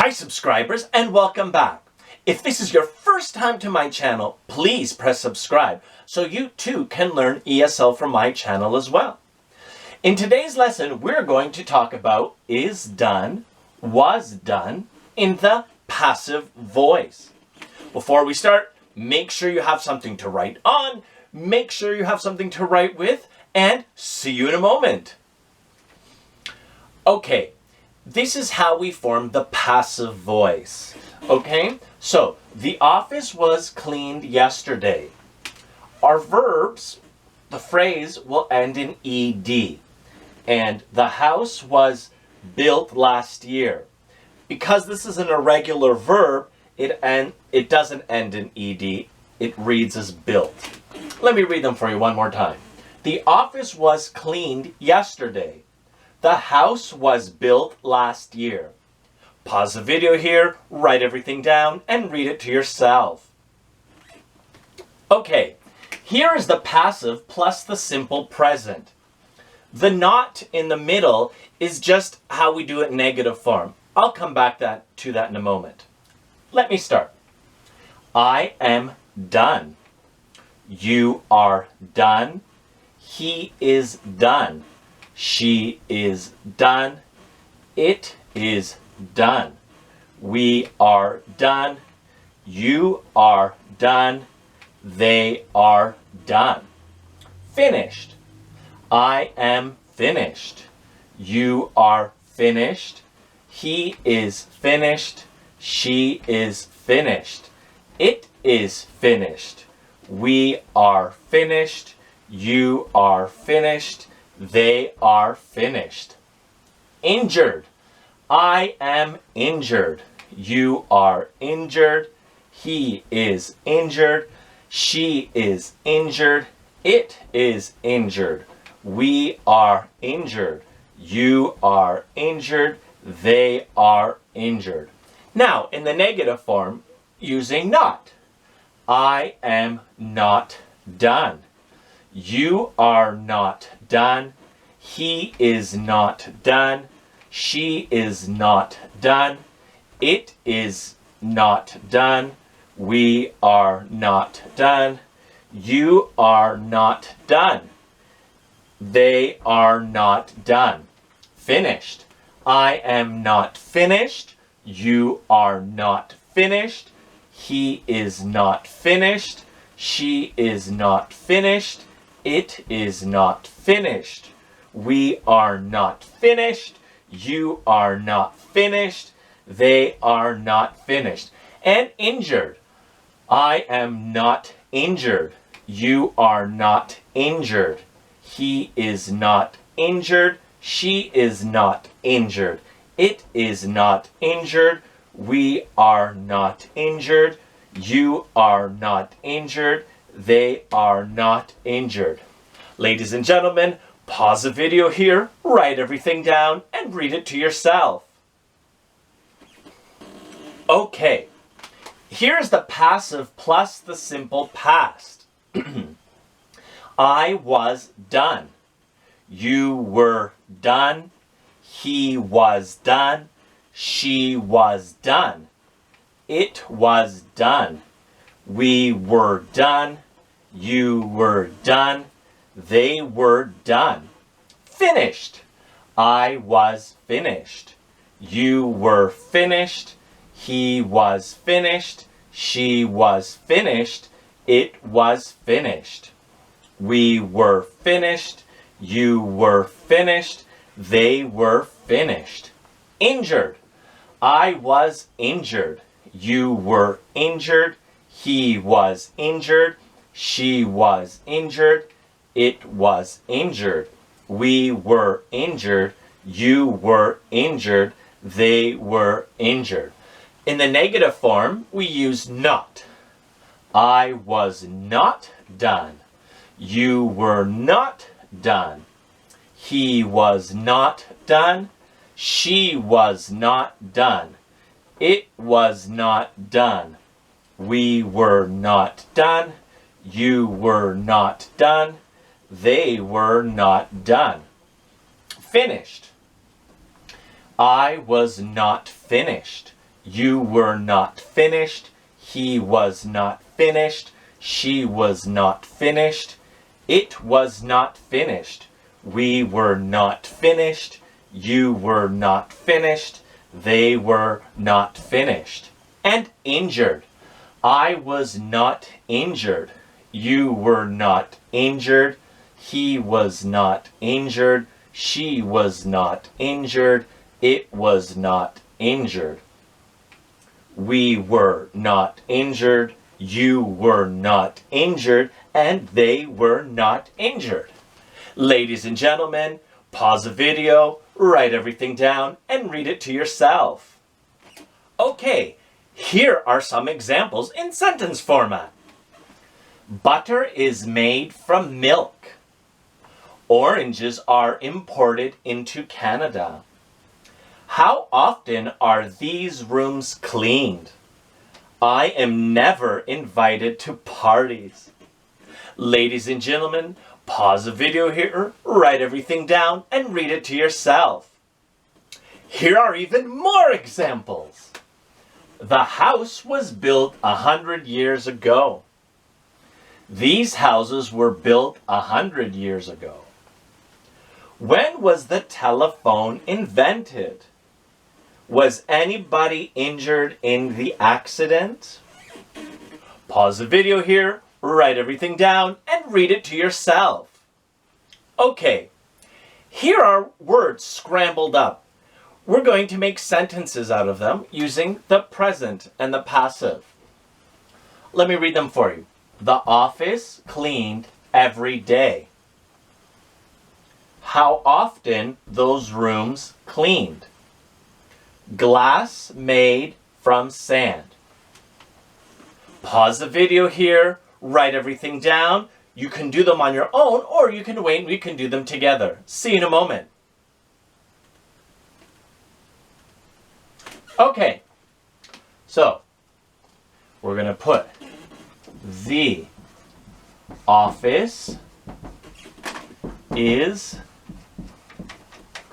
Hi subscribers and welcome back. If this is your first time to my channel, please press subscribe so you too can learn ESL from my channel as well. In today's lesson, we're going to talk about is done, was done in the passive voice. Before we start, make sure you have something to write on, make sure you have something to write with, and see you in a moment. Okay. This is how we form the passive voice. Okay, so the office was cleaned yesterday. Our verbs, the phrase will end in ed. And the house was built last year. Because this is an irregular verb, it doesn't end in ed. It reads as built. Let me read them for you one more time. The office was cleaned yesterday. The house was built last year. Pause the video here, write everything down, and read it to yourself. Okay, here is the passive plus the simple present. The not in the middle is just how we do it in negative form. I'll come back to that in a moment. Let me start. I am done. You are done. He is done. She is done. It is done. We are done. You are done. They are done. Finished. I am finished. You are finished. He is finished. She is finished. It is finished. We are finished. You are finished. They are finished. Injured. I am injured. You are injured. He is injured. She is injured. It is injured. We are injured. You are injured. They are injured. Now, in the negative form, using not. I am not done. You are not done. He is not done. She is not done. It is not done. We are not done. You are not done. They are not done. Finished. I am not finished. You are not finished. He is not finished. She is not finished. It is not finished. We are not finished. You are not finished. They are not finished. And injured. I am not injured. You are not injured. He is not injured. She is not injured. It is not injured. We are not injured. You are not injured. They are not injured. Ladies and gentlemen, pause the video here, write everything down, and read it to yourself. Okay, here's the passive plus the simple past. I was done. You were done. He was done. She was done. It was done. We were done. You were done. They were done. Finished. I was finished. You were finished. He was finished. She was finished. It was finished. We were finished. You were finished. They were finished. Injured. I was injured. You were injured. He was injured. She was injured. It was injured. We were injured. You were injured. They were injured. In the negative form, we use not. I was not done. You were not done. He was not done. She was not done. It was not done. We were not done. You were not done. They were not done. Finished. I was not finished. You were not finished. He was not finished. She was not finished. It was not finished. We were not finished. You were not finished. They were not finished. And injured. I was not injured. You were not injured. He was not injured. She was not injured. It was not injured. We were not injured. You were not injured. And they were not injured. Ladies and gentlemen, pause the video, write everything down, and read it to yourself. Okay, here are some examples in sentence format. Butter is made from milk. Oranges are imported into Canada. How often are these rooms cleaned? I am never invited to parties. Ladies and gentlemen, pause the video here, write everything down, and read it to yourself. Here are even more examples. The house was built 100 years ago. These houses were built 100 years ago. When was the telephone invented? Was anybody injured in the accident? Pause the video here, write everything down, and read it to yourself. Okay, here are words scrambled up. We're going to make sentences out of them using the present and the passive. Let me read them for you. The office cleaned every day. How often those rooms cleaned. Glass made from sand. Pause the video here, write everything down. You can do them on your own, or you can wait and we can do them together. See you in a moment. Okay, so we're going to put the office is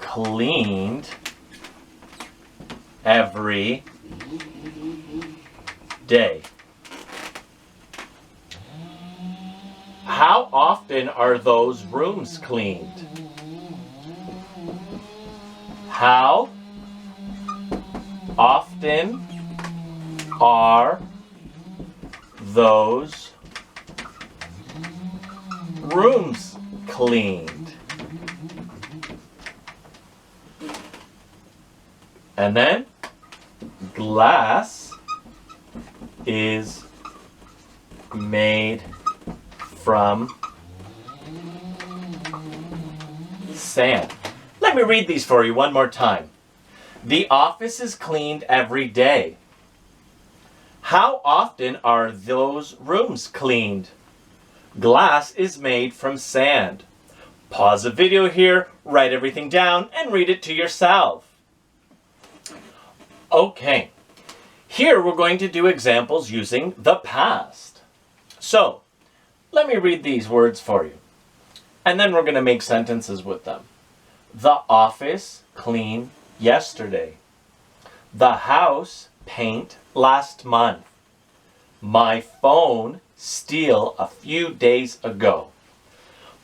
cleaned every day. How often are those rooms cleaned? How often are those rooms cleaned? And then glass is made from sand. Let me read these for you one more time. The office is cleaned every day. How often are those rooms cleaned? Glass is made from sand. Pause the video here, write everything down, and read it to yourself. Okay, here we're going to do examples using the past. So, let me read these words for you. And then we're going to make sentences with them. The office cleaned yesterday. The house paint last month. My phone steal a few days ago.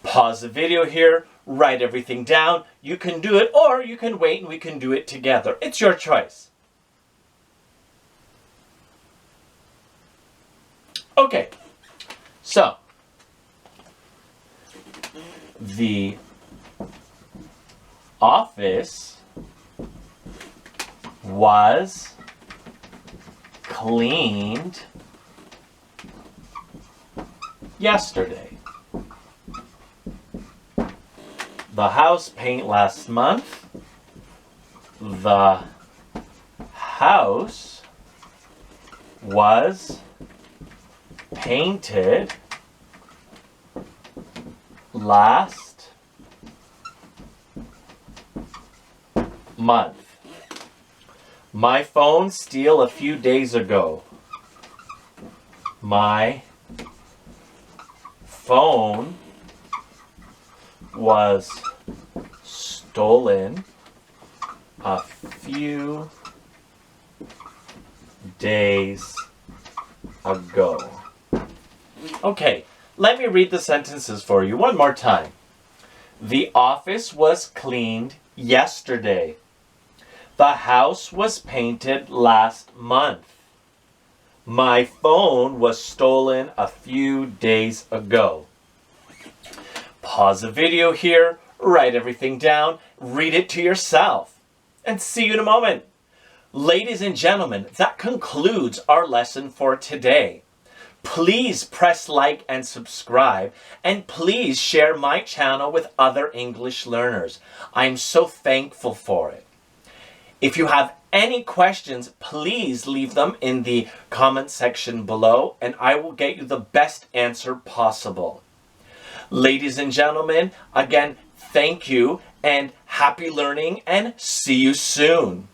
Pause the video here, write everything down. You can do it, or you can wait and we can do it together. It's your choice. Okay, so the office was cleaned yesterday. The house paint last month. The house was painted last month. My phone steal a few days ago. My phone was stolen a few days ago. Okay, let me read the sentences for you one more time. The office was cleaned yesterday. The house was painted last month. My phone was stolen a few days ago. Pause the video here, write everything down, read it to yourself, and see you in a moment. Ladies and gentlemen, that concludes our lesson for today. Please press like and subscribe, and please share my channel with other English learners. I'm so thankful for it. If you have any questions, please leave them in the comment section below, and I will get you the best answer possible. Ladies and gentlemen, again, thank you, and happy learning, and see you soon.